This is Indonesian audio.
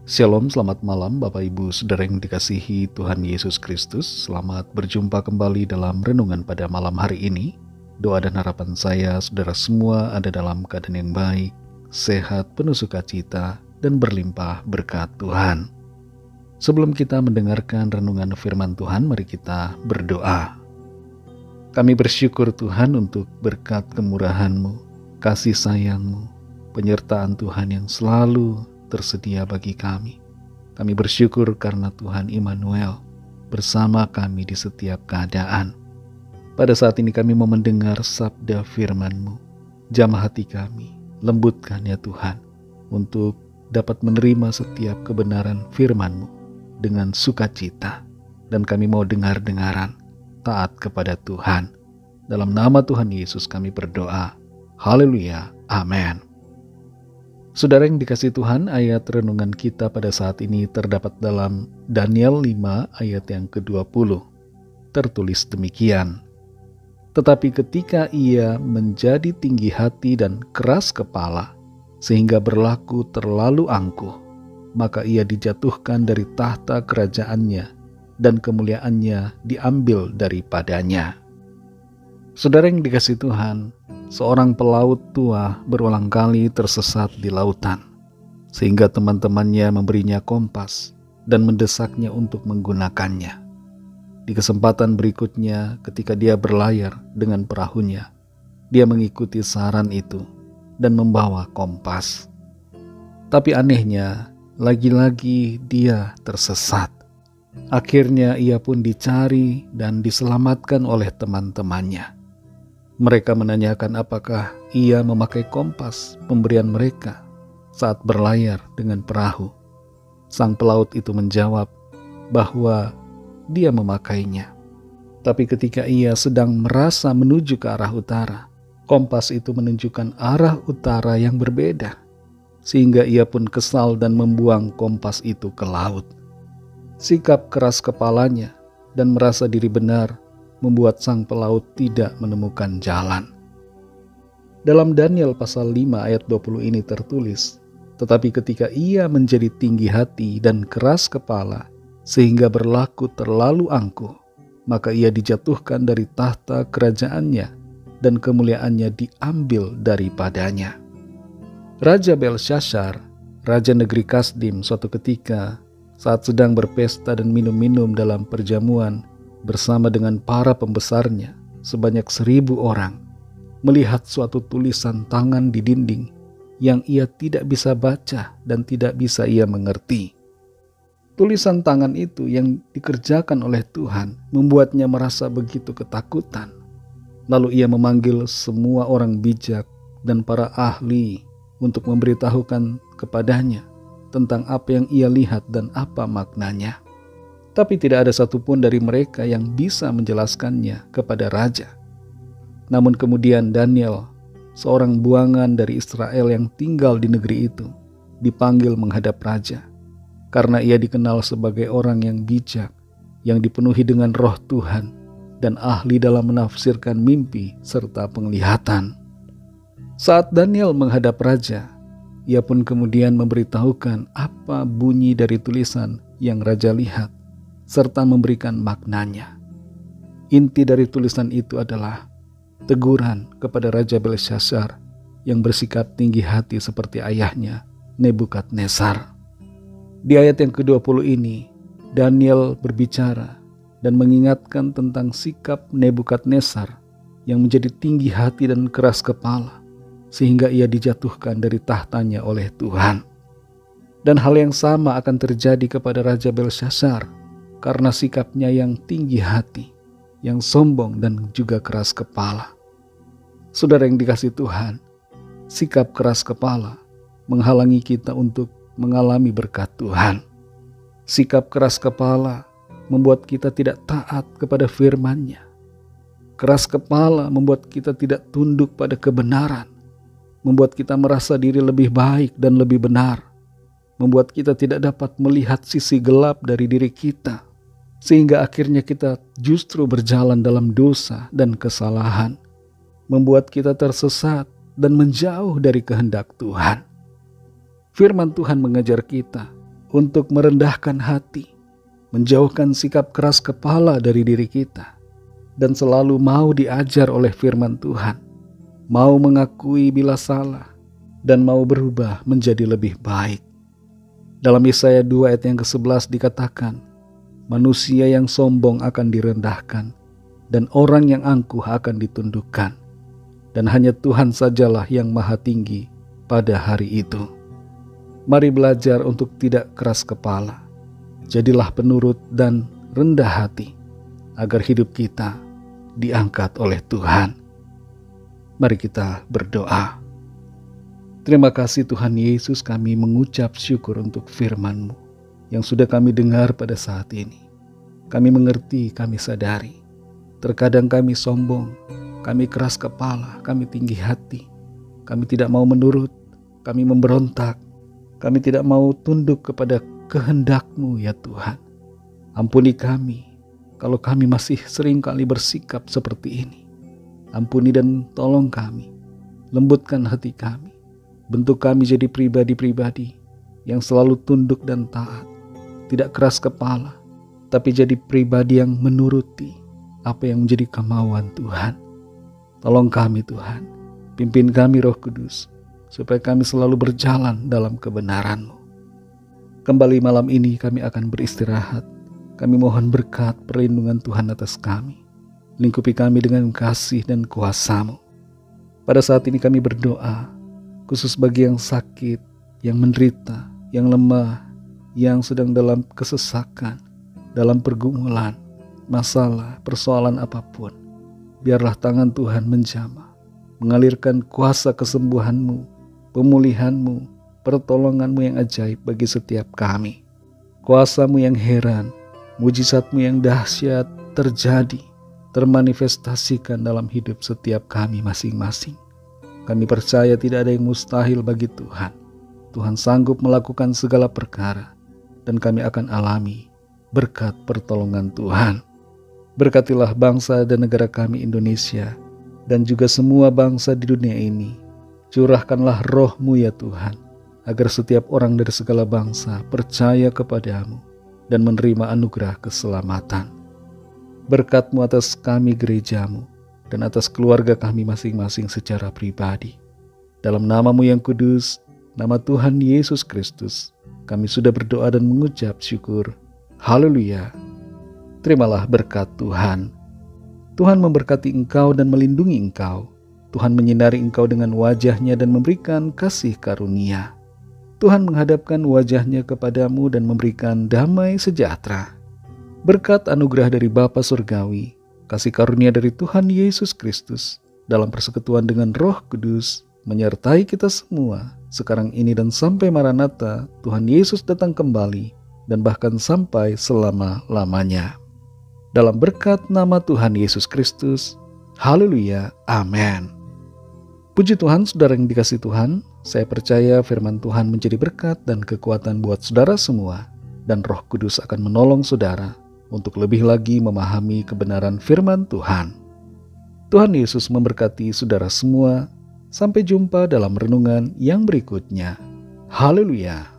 Shalom, selamat malam Bapak Ibu Saudara yang dikasihi Tuhan Yesus Kristus. Selamat berjumpa kembali dalam renungan pada malam hari ini. Doa dan harapan saya saudara semua ada dalam keadaan yang baik, sehat, penuh sukacita, dan berlimpah berkat Tuhan. Sebelum kita mendengarkan renungan firman Tuhan, mari kita berdoa. Kami bersyukur Tuhan untuk berkat kemurahan-Mu, kasih sayang-Mu, penyertaan Tuhan yang selalu tersedia bagi kami. Kami bersyukur karena Tuhan Immanuel bersama kami di setiap keadaan. Pada saat ini kami mau mendengar sabda firman-Mu. Jamah hati kami, lembutkan ya Tuhan, untuk dapat menerima setiap kebenaran firman-Mu dengan sukacita. Dan kami mau dengar-dengaran, taat kepada Tuhan. Dalam nama Tuhan Yesus kami berdoa. Haleluya, amin. Saudara yang dikasihi Tuhan, ayat renungan kita pada saat ini terdapat dalam Daniel 5 ayat yang ke-20. Tertulis demikian. Tetapi ketika ia menjadi tinggi hati dan keras kepala, sehingga berlaku terlalu angkuh, maka ia dijatuhkan dari tahta kerajaannya, dan kemuliaannya diambil daripadanya. Saudara yang dikasihi Tuhan, seorang pelaut tua berulang kali tersesat di lautan, sehingga teman-temannya memberinya kompas dan mendesaknya untuk menggunakannya. Di kesempatan berikutnya ketika dia berlayar dengan perahunya, dia mengikuti saran itu dan membawa kompas. Tapi anehnya, lagi-lagi dia tersesat. Akhirnya ia pun dicari dan diselamatkan oleh teman-temannya. Mereka menanyakan apakah ia memakai kompas pemberian mereka saat berlayar dengan perahu. Sang pelaut itu menjawab bahwa dia memakainya. Tapi ketika ia sedang merasa menuju ke arah utara, kompas itu menunjukkan arah utara yang berbeda. Sehingga ia pun kesal dan membuang kompas itu ke laut. Sikap keras kepalanya dan merasa diri benar membuat sang pelaut tidak menemukan jalan. Dalam Daniel pasal 5 ayat 20 ini tertulis, tetapi ketika ia menjadi tinggi hati dan keras kepala, sehingga berlaku terlalu angkuh, maka ia dijatuhkan dari tahta kerajaannya, dan kemuliaannya diambil daripadanya. Raja Belshazzar, raja negeri Kasdim, suatu ketika saat sedang berpesta dan minum-minum dalam perjamuan, bersama dengan para pembesarnya sebanyak 1.000 orang, melihat suatu tulisan tangan di dinding yang ia tidak bisa baca dan tidak bisa ia mengerti. Tulisan tangan itu yang dikerjakan oleh Tuhan membuatnya merasa begitu ketakutan. Lalu ia memanggil semua orang bijak dan para ahli untuk memberitahukan kepadanya tentang apa yang ia lihat dan apa maknanya. Tapi tidak ada satupun dari mereka yang bisa menjelaskannya kepada raja. Namun kemudian Daniel, seorang buangan dari Israel yang tinggal di negeri itu, dipanggil menghadap raja. Karena ia dikenal sebagai orang yang bijak, yang dipenuhi dengan roh Tuhan, dan ahli dalam menafsirkan mimpi serta penglihatan. Saat Daniel menghadap raja, ia pun kemudian memberitahukan apa bunyi dari tulisan yang raja lihat, serta memberikan maknanya. Inti dari tulisan itu adalah teguran kepada Raja Belshazzar yang bersikap tinggi hati seperti ayahnya, Nebukadnezar. Di ayat yang ke-20 ini, Daniel berbicara dan mengingatkan tentang sikap Nebukadnezar yang menjadi tinggi hati dan keras kepala, sehingga ia dijatuhkan dari tahtanya oleh Tuhan. Dan hal yang sama akan terjadi kepada Raja Belshazzar, karena sikapnya yang tinggi hati, yang sombong dan juga keras kepala. Saudara yang dikasihi Tuhan, sikap keras kepala menghalangi kita untuk mengalami berkat Tuhan. Sikap keras kepala membuat kita tidak taat kepada firman-Nya. Keras kepala membuat kita tidak tunduk pada kebenaran, membuat kita merasa diri lebih baik dan lebih benar, membuat kita tidak dapat melihat sisi gelap dari diri kita, sehingga akhirnya kita justru berjalan dalam dosa dan kesalahan, membuat kita tersesat dan menjauh dari kehendak Tuhan. Firman Tuhan mengajar kita untuk merendahkan hati, menjauhkan sikap keras kepala dari diri kita, dan selalu mau diajar oleh firman Tuhan, mau mengakui bila salah, dan mau berubah menjadi lebih baik. Dalam Yesaya 2 ayat yang ke-11 dikatakan, manusia yang sombong akan direndahkan, dan orang yang angkuh akan ditundukkan, dan hanya Tuhan sajalah yang maha tinggi pada hari itu. Mari belajar untuk tidak keras kepala, jadilah penurut dan rendah hati, agar hidup kita diangkat oleh Tuhan. Mari kita berdoa. Terima kasih Tuhan Yesus, kami mengucap syukur untuk firman-Mu yang sudah kami dengar pada saat ini. Kami mengerti, kami sadari. Terkadang kami sombong, kami keras kepala, kami tinggi hati. Kami tidak mau menurut, kami memberontak. Kami tidak mau tunduk kepada kehendak-Mu ya Tuhan. Ampuni kami kalau kami masih sering kali bersikap seperti ini. Ampuni dan tolong kami, lembutkan hati kami. Bentuk kami jadi pribadi-pribadi yang selalu tunduk dan taat, tidak keras kepala, tapi jadi pribadi yang menuruti apa yang menjadi kemauan Tuhan. Tolong kami Tuhan, pimpin kami Roh Kudus, supaya kami selalu berjalan dalam kebenaran-Mu. Kembali malam ini kami akan beristirahat. Kami mohon berkat perlindungan Tuhan atas kami. Lingkupi kami dengan kasih dan kuasa-Mu. Pada saat ini kami berdoa, khusus bagi yang sakit, yang menderita, yang lemah, yang sedang dalam kesesakan, dalam pergumulan, masalah, persoalan apapun. Biarlah tangan Tuhan menjamah, mengalirkan kuasa kesembuhan-Mu, pemulihan-Mu, pertolongan-Mu yang ajaib bagi setiap kami. Kuasa-Mu yang heran, mujizat-Mu yang dahsyat terjadi, termanifestasikan dalam hidup setiap kami masing-masing. Kami percaya tidak ada yang mustahil bagi Tuhan. Tuhan sanggup melakukan segala perkara, dan kami akan alami berkat pertolongan Tuhan. Berkatilah bangsa dan negara kami Indonesia, dan juga semua bangsa di dunia ini. Curahkanlah roh-Mu ya Tuhan, agar setiap orang dari segala bangsa percaya kepadamu dan menerima anugerah keselamatan. Berkat-Mu atas kami gereja-Mu, dan atas keluarga kami masing-masing secara pribadi. Dalam nama-Mu yang kudus, nama Tuhan Yesus Kristus, kami sudah berdoa dan mengucap syukur. Haleluya. Terimalah berkat Tuhan. Tuhan memberkati engkau dan melindungi engkau. Tuhan menyinari engkau dengan wajah-Nya dan memberikan kasih karunia. Tuhan menghadapkan wajah-Nya kepadamu dan memberikan damai sejahtera. Berkat anugerah dari Bapa Surgawi, kasih karunia dari Tuhan Yesus Kristus dalam persekutuan dengan Roh Kudus menyertai kita semua sekarang ini dan sampai Maranatha Tuhan Yesus datang kembali dan bahkan sampai selama-lamanya. Dalam berkat nama Tuhan Yesus Kristus, haleluya, amin. Puji Tuhan, saudara yang dikasihi Tuhan, saya percaya firman Tuhan menjadi berkat dan kekuatan buat saudara semua, dan Roh Kudus akan menolong saudara untuk lebih lagi memahami kebenaran firman Tuhan. Tuhan Yesus memberkati saudara semua. Sampai jumpa dalam renungan yang berikutnya. Haleluya.